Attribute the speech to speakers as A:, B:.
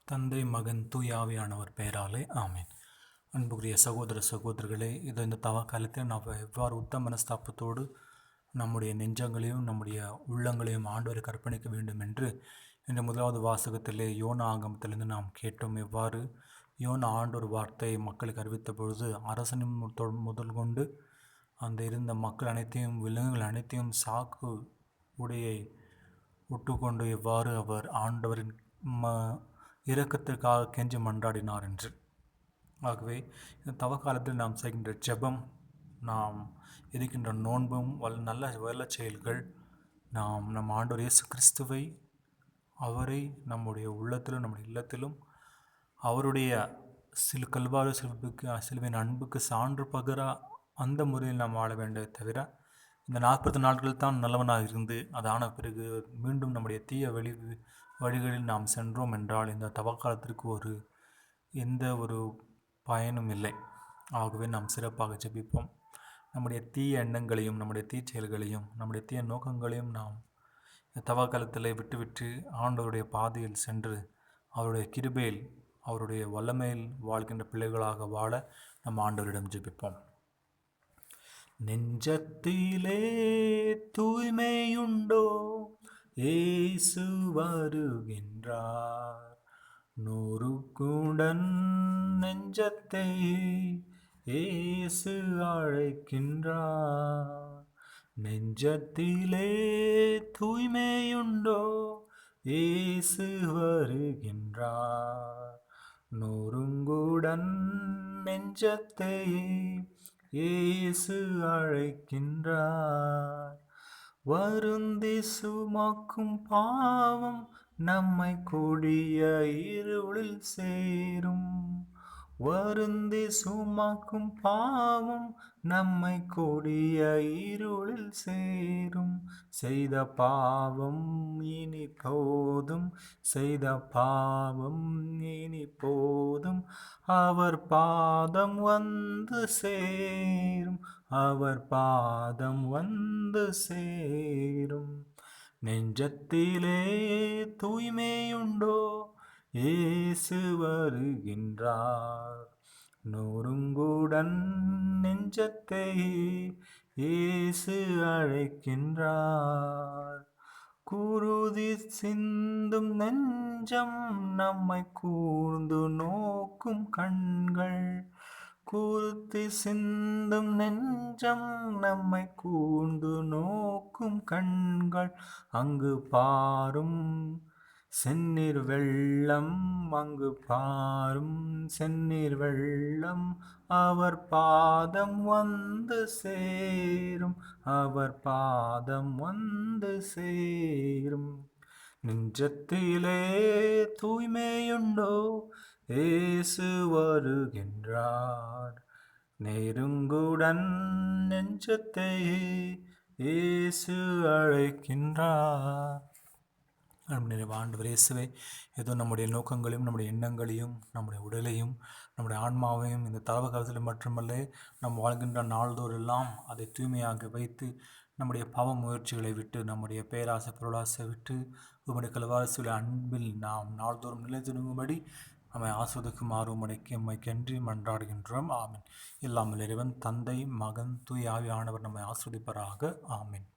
A: தந்தை மகன் தூய ஆவியானவர் பெயராலே ஆமேன். அன்புக்குரிய சகோதர சகோதரிகளே, இந்த தவ காலத்தில் நாம் எவ்வாறு உத்தம மனஸ்தாபத்தோடு நம்முடைய நெஞ்சங்களையும் நம்முடைய உள்ளங்களையும் ஆண்டவரை கற்பணிக்க வேண்டும் என்று இந்த முதலாவது வாசகத்திலே யோனா ஆகமத்திலிருந்து நாம் கேட்டோம். எவ்வாறு யோனா ஆண்டவர் வார்த்தை மக்களுக்கு அறிவித்த பொழுது அரசனின் முதல் கொண்டு அந்த இருந்த மக்கள் அனைத்தையும் விலங்குகள் அனைத்தையும் சாக்கு உடையை உட்டுக்கொண்டு எவ்வாறு அவர் ஆண்டவரின் இரக்கத்திற்காக கெஞ்சி மன்றாடினார் என்று. ஆகவே இந்த தவக்காலத்தில் நாம் செய்கின்ற ஜெபம், நாம் இருக்கின்ற நோன்பும் நல்ல வல்ல செயல்கள், நாம் நம் ஆண்டவர் இயேசு கிறிஸ்துவை அவரை நம்முடைய உள்ளத்திலும் நம்முடைய இல்லத்திலும் அவருடைய கல்வாரி சிலுவின் அன்புக்கு சான்று பகர அந்த முறையில் நாம் வாழ வேண்டியதை தவிர இந்த 40 நாட்கள் தான் நல்லவனாக இருந்து அதான பிறகு மீண்டும் நம்முடைய தீய வழிகளில் நாம் சென்றோம் என்றால் இந்த தவக்காலத்திற்கு எந்த ஒரு பயனும் இல்லை. ஆகவே நாம் சிறப்பாக ஜெபிப்போம். நம்முடைய தீய எண்ணங்களையும் நம்முடைய தீச்செயல்களையும் நம்முடைய தீய நோக்கங்களையும் நாம் தவக்காலத்தில் விட்டுவிட்டு ஆண்டவருடைய பாதையில் சென்று அவருடைய கிருபையில் அவருடைய வல்லமையில் வாழ்கின்ற பிள்ளைகளாக வாழ நம் ஆண்டவரிடம் ஜெபிப்போம். நெஞ்சத்திலே தூய்மையுண்டோ, இயேசு வருகின்றார். நூறுக்குடன் நெஞ்சத்தை இயேசு அழைக்கின்றார். நெஞ்சத்திலே தூய்மையுண்டோ, இயேசு வருகின்றார். நூறுங்குடன் நெஞ்சத்தை இயேசு அழைக்கின்றார். வருந்தி சுமக்கும் பாவம் நம்மை கொடிய இருளில் சேரும். வருந்தி சுமக்கும் பாவம் நம்மை கொடிய இருளில் சேரும். செய்த பாவம் இனி போதும், செய்த பாவம் இனி போதும், அவர் பாதம் வந்து சேரும், அவர் பாதம் வந்து சேரும். நெஞ்சத்திலே தூய்மையுண்டோ, இயேசு வருகின்றார். நொறுங்குடன் நெஞ்சத்தை இயேசு அழைக்கின்றார். குருதி சிந்தும் நெஞ்சம் நம்மை கூர்ந்து நோக்கும் கண்கள். குருதி சிந்தும் நெஞ்சம் நம்மை கூர்ந்து நோக்கும் கண்கள். அங்கு பாரும் செந்நீர் வெள்ளம், அங்கு பாரும் செந்நீர் வெள்ளம், அவர் பாதம் வந்து சேரும், அவர் பாதம் வந்து சேரும். நெஞ்சத்திலே தூய்மையுண்டோ, இயேசு வருகின்றார். நெருங்குடன் நெஞ்சத்தை இயேசு அழைக்கின்றார். ஆண்டவர் இயேசுவே, ஏதோ நம்முடைய நோக்கங்களையும் நம்முடைய எண்ணங்களையும் நம்முடைய உடலையும் நம்முடைய ஆன்மாவையும் இந்த தவ காலத்தில் மட்டுமல்ல நாம் வாழ்கின்ற நாள்தோறெல்லாம் அதை தூய்மையாக வைத்து நம்முடைய பாவ முயற்சிகளை விட்டு நம்முடைய பேராசை பொருளாசை விட்டு உம்முடைய கல்வாரி அன்பில் நாம் நாள்தோறும் நிலைத்திருக்கும்படி நம்மை ஆஸ்வதிக்குமாறு உம்மைக்கென்று மன்றாடுகின்றோம். ஆமீன். இல்லாமல் இறைவன் தந்தை மகன் தூய ஆவியானவர் நம்மை ஆஸ்வதிப்பராக. ஆமீன்.